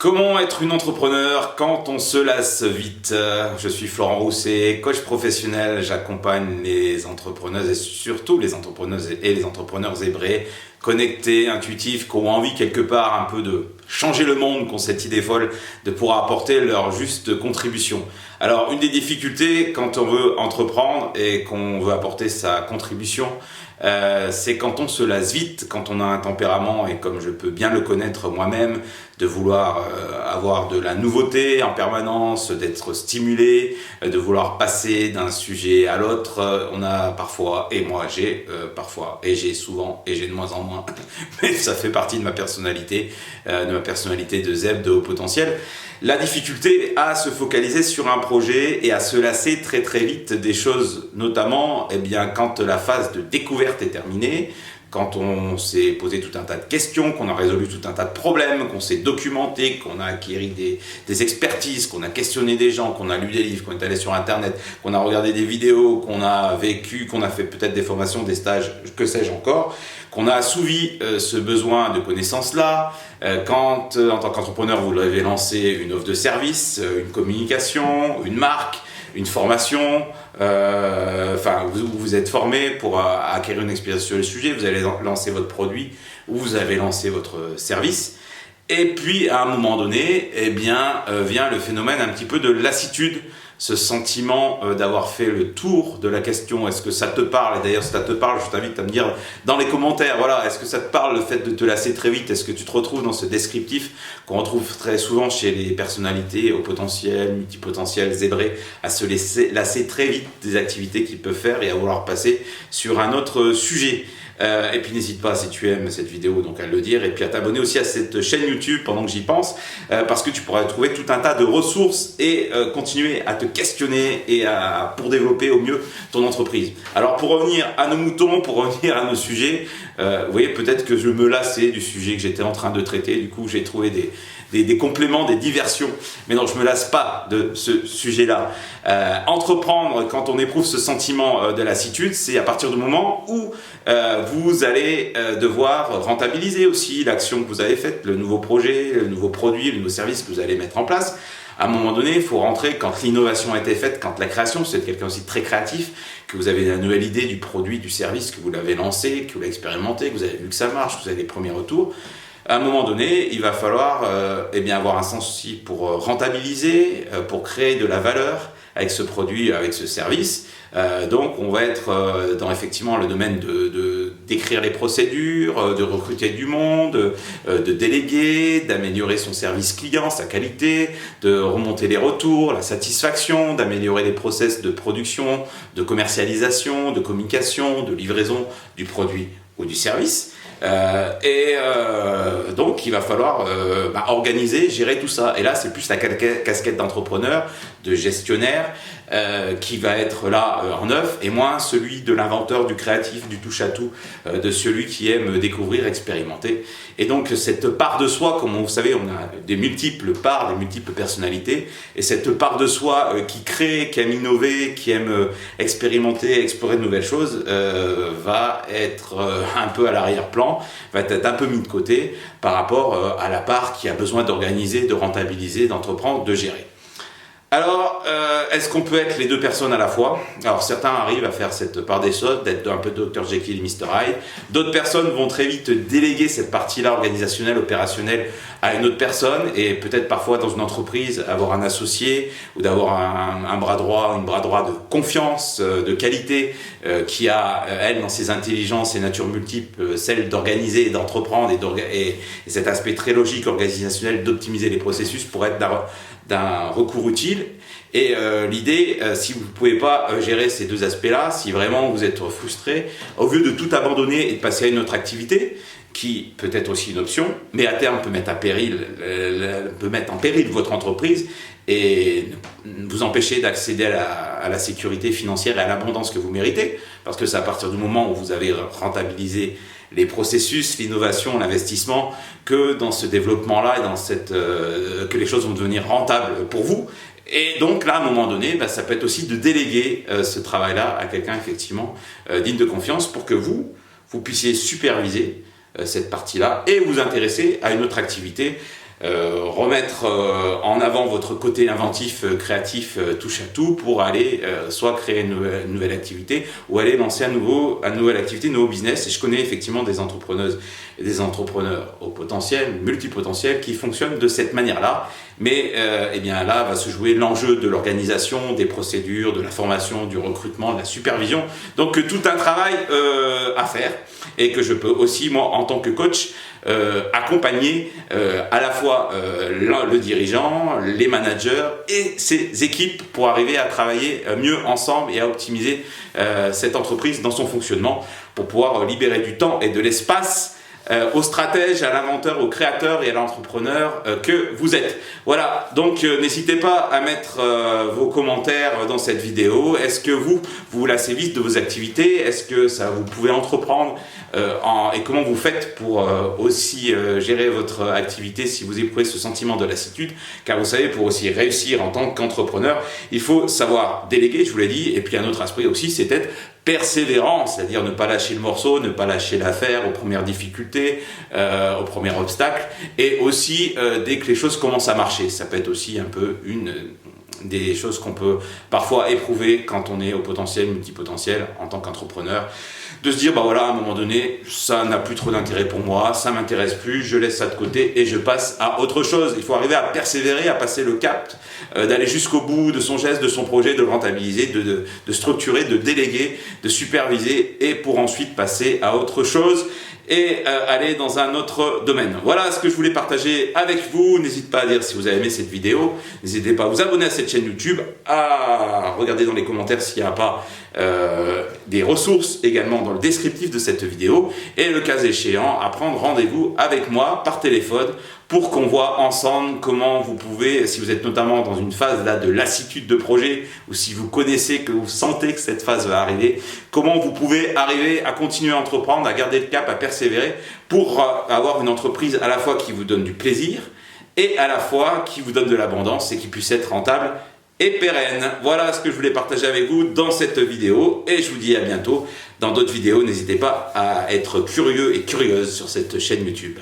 Comment être une entrepreneur quand on se lasse vite? Je suis Florent Rousset, coach professionnel. J'accompagne les entrepreneuses et surtout les entrepreneuses et les entrepreneurs zébrés, connectés, intuitifs, qui ont envie quelque part un peu de changer le monde, qui ont cette idée folle de pouvoir apporter leur juste contribution. Alors, une des difficultés quand on veut entreprendre et qu'on veut apporter sa contribution, c'est quand on se lasse vite, quand on a un tempérament, et comme je peux bien le connaître moi-même, de vouloir avoir de la nouveauté en permanence, d'être stimulé, de vouloir passer d'un sujet à l'autre. On a parfois, et moi j'ai parfois, et j'ai souvent, et j'ai de moins en moins, mais ça fait partie de ma personnalité de zèbre de haut potentiel. La difficulté à se focaliser sur un projet et à se lasser très très vite des choses, notamment quand la phase de découverte est terminée, quand on s'est posé tout un tas de questions, qu'on a résolu tout un tas de problèmes, qu'on s'est documenté, qu'on a acquis des expertises, qu'on a questionné des gens, qu'on a lu des livres, qu'on est allé sur internet, qu'on a regardé des vidéos, qu'on a vécu, qu'on a fait peut-être des formations, des stages, que sais-je encore, qu'on a assouvi ce besoin de connaissance-là, quand en tant qu'entrepreneur vous avez lancé une offre de service, une communication, une marque, une formation, vous vous êtes formé pour acquérir une expérience sur le sujet, vous allez lancer votre produit ou vous avez lancé votre service. Et puis à un moment donné, vient le phénomène un petit peu de lassitude, ce sentiment d'avoir fait le tour de la question. Est-ce que ça te parle? Et d'ailleurs, si ça te parle, je t'invite à me dire dans les commentaires, voilà, est-ce que ça te parle le fait de te lasser très vite? Est-ce que tu te retrouves dans ce descriptif qu'on retrouve très souvent chez les personnalités au potentiel, multipotentiel, zébrés, à se lasser très vite des activités qu'ils peuvent faire et à vouloir passer sur un autre sujet? Et puis n'hésite pas, si tu aimes cette vidéo, donc à le dire, et puis à t'abonner aussi à cette chaîne YouTube pendant que j'y pense, parce que tu pourras trouver tout un tas de ressources et continuer à te questionner et pour développer au mieux ton entreprise. Alors pour revenir à nos moutons, pour revenir à nos sujets, vous voyez, peut-être que je me lassais du sujet que j'étais en train de traiter, du coup j'ai trouvé des compléments, des diversions. Mais non, je me lasse pas de ce sujet-là. Entreprendre, quand on éprouve ce sentiment de lassitude, c'est à partir du moment où vous allez devoir rentabiliser aussi l'action que vous avez faite, le nouveau projet, le nouveau produit, le nouveau service que vous allez mettre en place. À un moment donné, il faut rentrer quand l'innovation a été faite, quand la création, c'est quelqu'un aussi de très créatif, que vous avez la nouvelle idée du produit, du service, que vous l'avez lancé, que vous l'avez expérimenté, que vous avez vu que ça marche, que vous avez des premiers retours. À un moment donné, il va falloir avoir un sens aussi pour rentabiliser, pour créer de la valeur avec ce produit, avec ce service. Donc on va être dans effectivement le domaine d'écrire les procédures, de recruter du monde, de déléguer, d'améliorer son service client, sa qualité, de remonter les retours, la satisfaction, d'améliorer les process de production, de commercialisation, de communication, de livraison du produit ou du service. Donc il va falloir organiser, gérer tout ça. Et là c'est plus la casquette d'entrepreneur, de gestionnaire qui va être là en œuvre, et moins celui de l'inventeur, du créatif, du touche-à-tout, de celui qui aime découvrir, expérimenter. Et donc cette part de soi, comme vous savez, on a des multiples parts, des multiples personnalités, et cette part de soi qui crée, qui aime innover, qui aime expérimenter, explorer de nouvelles choses, va être un peu à l'arrière-plan, va être un peu mis de côté par rapport à la part qui a besoin d'organiser, de rentabiliser, d'entreprendre, de gérer. Alors, est-ce qu'on peut être les deux personnes à la fois? Alors, certains arrivent à faire cette part des choses, d'être un peu Dr Jekyll et Mr Hyde. D'autres personnes vont très vite déléguer cette partie-là organisationnelle, opérationnelle à une autre personne, et peut-être parfois dans une entreprise, avoir un associé ou d'avoir un bras droit, une bras droit de confiance, de qualité, qui a, elle, dans ses intelligences et natures multiples, celle d'organiser et d'entreprendre et cet aspect très logique, organisationnel, d'optimiser les processus pour être d'un recours utile. Et l'idée, si vous ne pouvez pas gérer ces deux aspects-là, si vraiment vous êtes frustré, au lieu de tout abandonner et de passer à une autre activité, qui peut être aussi une option, mais à terme peut mettre en péril votre entreprise et vous empêcher d'accéder à la sécurité financière et à l'abondance que vous méritez, parce que c'est à partir du moment où vous avez rentabilisé les processus, l'innovation, l'investissement, que dans ce développement-là et que les choses vont devenir rentables pour vous. Et donc là, à un moment donné, ça peut être aussi de déléguer ce travail-là à quelqu'un effectivement digne de confiance pour que vous puissiez superviser cette partie-là et vous intéresser à une autre activité remettre en avant votre côté inventif, créatif, touche à tout pour aller soit créer une nouvelle activité ou aller lancer une nouvelle activité, un nouveau business. Et je connais effectivement des entrepreneuses et des entrepreneurs au potentiel, multipotentiels, qui fonctionnent de cette manière-là. Mais eh bien là va se jouer l'enjeu de l'organisation, des procédures, de la formation, du recrutement, de la supervision. Donc tout un travail à faire et que je peux aussi, moi, en tant que coach, accompagner à la fois le dirigeant, les managers et ses équipes pour arriver à travailler mieux ensemble et à optimiser cette entreprise dans son fonctionnement pour pouvoir libérer du temps et de l'espace aux stratèges, à l'inventeur, au créateur et à l'entrepreneur que vous êtes. Voilà, donc n'hésitez pas à mettre vos commentaires dans cette vidéo. Est-ce que vous lassez vite de vos activités? Est-ce que vous pouvez entreprendre et comment vous faites pour aussi gérer votre activité si vous éprouvez ce sentiment de lassitude? Car vous savez, pour aussi réussir en tant qu'entrepreneur, il faut savoir déléguer, je vous l'ai dit, et puis un autre aspect aussi, c'est être persévérant, c'est-à-dire ne pas lâcher le morceau, ne pas lâcher l'affaire aux premières difficultés, aux premiers obstacles, et aussi dès que les choses commencent à marcher. Ça peut être aussi un peu une des choses qu'on peut parfois éprouver quand on est au potentiel, multipotentiel en tant qu'entrepreneur, de se dire bah voilà, à un moment donné ça n'a plus trop d'intérêt pour moi, ça m'intéresse plus, je laisse ça de côté et je passe à autre chose. Il faut arriver à persévérer, à passer le cap, d'aller jusqu'au bout de son geste, de son projet, de le rentabiliser, de structurer, de déléguer, de superviser et pour ensuite passer à autre chose et aller dans un autre domaine. Voilà ce que je voulais partager avec vous. N'hésitez pas à dire si vous avez aimé cette vidéo. N'hésitez pas à vous abonner à cette chaîne YouTube, à regarder dans les commentaires s'il n'y a pas des ressources également dans le descriptif de cette vidéo et le cas échéant à prendre rendez-vous avec moi par téléphone pour qu'on voit ensemble comment vous pouvez, si vous êtes notamment dans une phase là de lassitude de projet ou si vous connaissez, que vous sentez que cette phase va arriver, comment vous pouvez arriver à continuer à entreprendre, à garder le cap, à persévérer pour avoir une entreprise à la fois qui vous donne du plaisir et à la fois qui vous donne de l'abondance et qui puisse être rentable et pérenne. Voilà ce que je voulais partager avec vous dans cette vidéo et je vous dis à bientôt dans d'autres vidéos. N'hésitez pas à être curieux et curieuse sur cette chaîne YouTube.